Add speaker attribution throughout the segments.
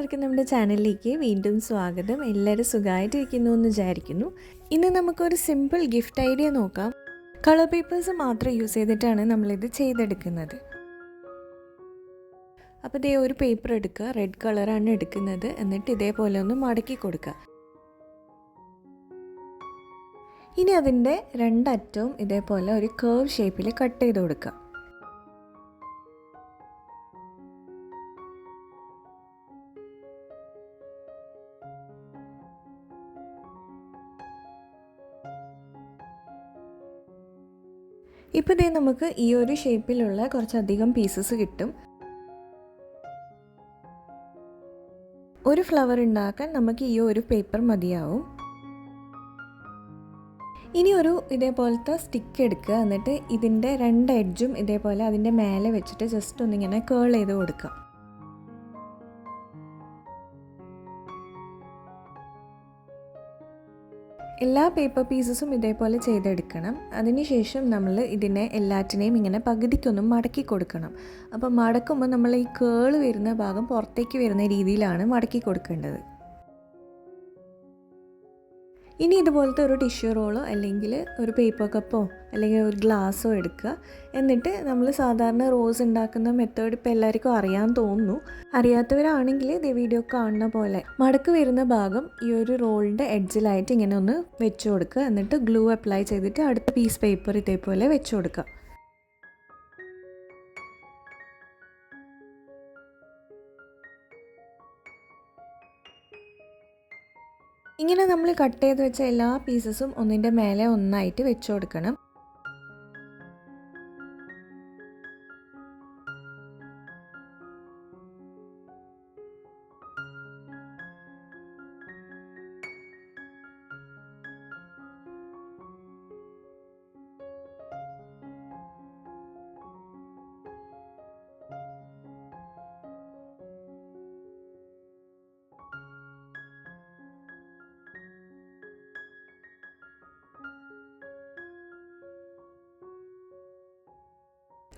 Speaker 1: എല്ലാവർക്കും നമ്മുടെ ചാനലിലേക്ക് വീണ്ടും സ്വാഗതം. എല്ലാവരും സുഖമായിട്ടിരിക്കുന്നു എന്ന് വിചാരിക്കുന്നു. ഇന്ന് നമുക്കൊരു സിമ്പിൾ ഗിഫ്റ്റ് ഐഡിയ നോക്കാം. കളർ പേപ്പേഴ്സ് മാത്രം യൂസ് ചെയ്തിട്ടാണ് നമ്മളിത് ചെയ്തെടുക്കുന്നത്. അപ്പോൾ ഇതേ ഒരു പേപ്പർ എടുക്കുക, റെഡ് കളറാണ് എടുക്കുന്നത്. എന്നിട്ട് ഇതേപോലെ ഒന്ന് മടക്കി കൊടുക്കുക. ഇനി അതിൻ്റെ രണ്ടറ്റവും ഇതേപോലെ ഒരു കർവ് ഷേപ്പിൽ കട്ട് ചെയ്ത് കൊടുക്കുക. ഇപ്പോൾ ഇതേ നമുക്ക് ഈ ഒരു ഷേപ്പിലുള്ള കുറച്ചധികം പീസസ് കിട്ടും. ഒരു ഫ്ലവർ ഉണ്ടാക്കാൻ നമുക്ക് ഈ ഒരു പേപ്പർ മതിയാവും. ഇനി ഒരു ഇതേപോലത്തെ സ്റ്റിക്ക് എടുക്കുക. എന്നിട്ട് ഇതിൻ്റെ രണ്ട് എഡ്ജും ഇതേപോലെ അതിൻ്റെ മേലെ വെച്ചിട്ട് ജസ്റ്റ് ഒന്നിങ്ങനെ കേൾ ചെയ്ത് കൊടുക്കുക. എല്ലാ പേപ്പർ പീസസും ഇതേപോലെ ചെയ്തെടുക്കണം. അതിനുശേഷം നമ്മൾ ഇതിനെ എല്ലാറ്റിനെയും ഇങ്ങനെ പകുതിക്കൊന്നും മടക്കി കൊടുക്കണം. അപ്പോൾ മടക്കുമ്പോൾ നമ്മൾ ഈ കേൾ വരുന്ന ഭാഗം പുറത്തേക്ക് വരുന്ന രീതിയിലാണ് മടക്കി കൊടുക്കേണ്ടത്. ഇനി ഇതുപോലത്തെ ഒരു ടിഷ്യൂ റോളോ അല്ലെങ്കിൽ ഒരു പേപ്പർ കപ്പോ അല്ലെങ്കിൽ ഒരു ഗ്ലാസ്സോ എടുക്കുക. എന്നിട്ട് നമ്മൾ സാധാരണ റോസ് ഉണ്ടാക്കുന്ന മെത്തേഡ് ഇപ്പോൾ എല്ലാവർക്കും അറിയാൻ തോന്നുന്നു. അറിയാത്തവരാണെങ്കിൽ ഇത് വീഡിയോ കാണുന്ന പോലെ മടക്ക് വരുന്ന ഭാഗം ഈ ഒരു റോളിൻ്റെ എഡ്ജിലായിട്ട് ഇങ്ങനെ ഒന്ന് വെച്ച് കൊടുക്കുക. എന്നിട്ട് ഗ്ലൂ അപ്ലൈ ചെയ്തിട്ട് അടുത്ത പീസ് പേപ്പർ ഇതേപോലെ വെച്ച് കൊടുക്കുക. ഇങ്ങനെ നമ്മൾ കട്ട് ചെയ്ത് വെച്ച എല്ലാ പീസസും ഒന്നിൻ്റെ മേലെ ഒന്നായിട്ട് വെച്ച് കൊടുക്കണം.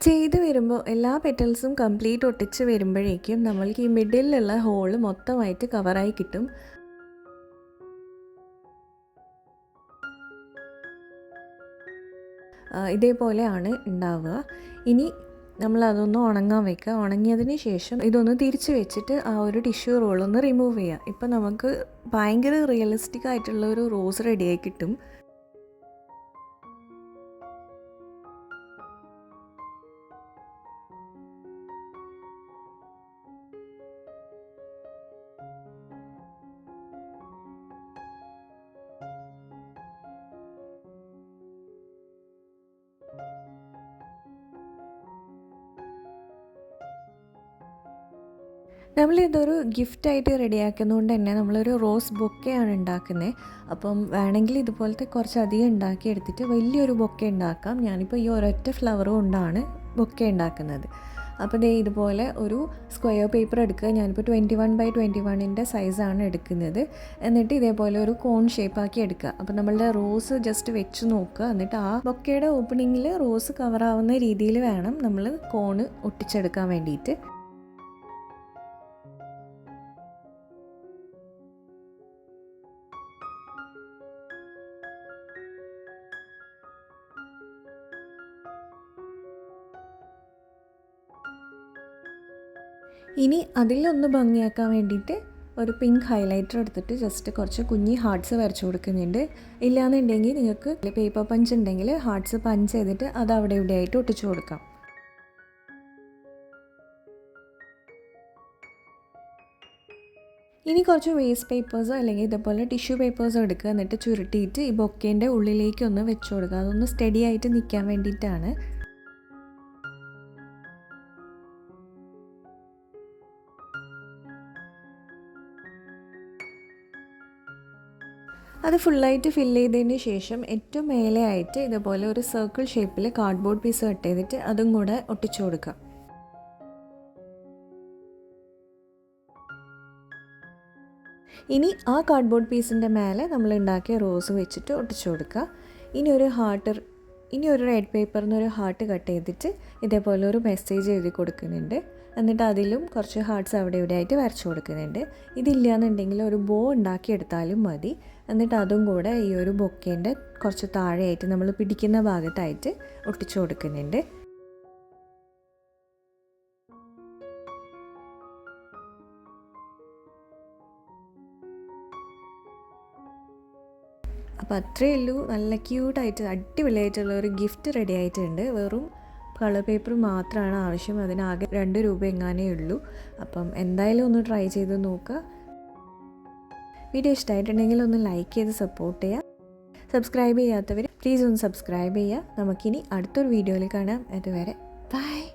Speaker 1: ചെയ്ത് വരുമ്പോൾ എല്ലാ പെറ്റൽസും കംപ്ലീറ്റ് ഒട്ടിച്ച് വരുമ്പോഴേക്കും നമ്മൾക്ക് ഈ മിഡിലുള്ള ഹോള് മൊത്തമായിട്ട് കവറായി കിട്ടും. ഇതേപോലെയാണ് ഉണ്ടാവുക. ഇനി നമ്മളതൊന്ന് ഉണങ്ങാൻ വെക്കുക. ഉണങ്ങിയതിന് ശേഷം ഇതൊന്ന് തിരിച്ച് വെച്ചിട്ട് ആ ഒരു ടിഷ്യൂ റോളൊന്ന് റിമൂവ് ചെയ്യുക. ഇപ്പം നമുക്ക് ഭയങ്കര റിയലിസ്റ്റിക് ആയിട്ടുള്ള ഒരു റോസ് റെഡിയായി കിട്ടും. നമ്മളിതൊരു ഗിഫ്റ്റായിട്ട് റെഡിയാക്കുന്നതുകൊണ്ട് തന്നെ നമ്മളൊരു റോസ് ബൊക്കെയാണ് ഉണ്ടാക്കുന്നത്. അപ്പം വേണമെങ്കിൽ ഇതുപോലത്തെ കുറച്ചധികം ഉണ്ടാക്കി എടുത്തിട്ട് വലിയൊരു ബൊക്കെ ഉണ്ടാക്കാം. ഞാനിപ്പോൾ ഈ ഒരൊറ്റ ഫ്ലവർ കൊണ്ടാണ് ബൊക്കെ ഉണ്ടാക്കുന്നത്. അപ്പോൾ ദേ ഇതുപോലെ ഒരു സ്ക്വയർ പേപ്പർ എടുക്കുക. ഞാനിപ്പോൾ 21x21 സൈസാണ് എടുക്കുന്നത്. എന്നിട്ട് ഇതേപോലെ ഒരു കോൺ ഷേപ്പാക്കി എടുക്കുക. അപ്പോൾ നമ്മളുടെ റോസ് ജസ്റ്റ് വെച്ച് നോക്കുക. എന്നിട്ട് ആ ബൊക്കയുടെ ഓപ്പണിങ്ങിൽ റോസ് കവറാവുന്ന രീതിയിൽ വേണം നമ്മൾ കോണ് ഒട്ടിച്ചെടുക്കാൻ വേണ്ടിയിട്ട്. ഇനി അതിലൊന്ന് ഭംഗിയാക്കാൻ വേണ്ടിയിട്ട് ഒരു പിങ്ക് ഹൈലൈറ്റർ എടുത്തിട്ട് ജസ്റ്റ് കുറച്ച് കുഞ്ഞി ഹാർട്ട്സ് വരച്ചു കൊടുക്കുന്നുണ്ട്. ഇല്ലയെന്നുണ്ടെങ്കിൽ നിങ്ങൾക്ക് പേപ്പർ പഞ്ച് ഉണ്ടെങ്കിൽ ഹാർട്ട്സ് പഞ്ച് ചെയ്തിട്ട് അത് അവിടെ ഇവിടെ ആയിട്ട് ഒട്ടിച്ചു കൊടുക്കാം. ഇനി കുറച്ച് വേസ്റ്റ് പേപ്പേഴ്സോ അല്ലെങ്കിൽ ഇതേപോലെ ടിഷ്യൂ പേപ്പേഴ്സോ എടുക്കുക. എന്നിട്ട് ചുരുട്ടിയിട്ട് ഈ ബൊക്കേൻ്റെ ഉള്ളിലേക്ക് ഒന്ന് വെച്ച് കൊടുക്കുക. അതൊന്ന് സ്റ്റഡി ആയിട്ട് നിൽക്കാൻ വേണ്ടിയിട്ടാണ്. അത് ഫുള്ളായിട്ട് ഫില്ല് ചെയ്തതിന് ശേഷം ഏറ്റവും മേലെ ആയിട്ട് ഇതുപോലെ ഒരു സർക്കിൾ ഷേപ്പിൽ കാർഡ്ബോർഡ് പീസ് കട്ട് ചെയ്തിട്ട് അതും കൂടെ ഒട്ടിച്ചു കൊടുക്കുക. ഇനി ആ കാർഡ്ബോർഡ് പീസിൻ്റെ മേലെ നമ്മൾ ഉണ്ടാക്കിയ റോസ് വെച്ചിട്ട് ഒട്ടിച്ചു കൊടുക്കുക. ഇനി ഒരു റെഡ് പേപ്പറിൽ നിന്ന് ഒരു ഹാർട്ട് കട്ട് ചെയ്തിട്ട് ഇതേപോലെ ഒരു മെസ്സേജ് എഴുതി കൊടുക്കുന്നുണ്ട്. എന്നിട്ട് അതിലും കുറച്ച് ഹാർട്ട്സ് അവിടെ ഇവിടെ ആയിട്ട് വരച്ചു കൊടുക്കുന്നുണ്ട്. ഇതില്ലയെന്നുണ്ടെങ്കിൽ ഒരു ബോ ഉണ്ടാക്കിയെടുത്താലും മതി. എന്നിട്ട് അതും കൂടെ ഈ ഒരു ബൊക്കേൻ്റെ കുറച്ച് താഴെയായിട്ട് നമ്മൾ പിടിക്കുന്ന ഭാഗത്തായിട്ട് ഒട്ടിച്ചു കൊടുക്കുന്നുണ്ട്. അപ്പോൾ അത്രയേ ഉള്ളൂ. നല്ല ക്യൂട്ടായിട്ട് അടിപൊളിയായിട്ടുള്ള ഒരു ഗിഫ്റ്റ് റെഡി ആയിട്ടുണ്ട്. വെറും കളർ പേപ്പർ മാത്രമാണ് ആവശ്യം. അതിനാകെ 2 രൂപ എങ്ങാനേ ഉള്ളൂ. അപ്പം എന്തായാലും ഒന്ന് ട്രൈ ചെയ്ത് നോക്കുക. വീഡിയോ ഇഷ്ടമായിട്ടുണ്ടെങ്കിൽ ഒന്ന് ലൈക്ക് ചെയ്ത് സപ്പോർട്ട് ചെയ്യുക. സബ്സ്ക്രൈബ് ചെയ്യാത്തവർ പ്ലീസ് ഒന്ന് സബ്സ്ക്രൈബ് ചെയ്യുക. നമുക്കിനി അടുത്തൊരു വീഡിയോയിൽ കാണാം. അതുവരെ ബൈ.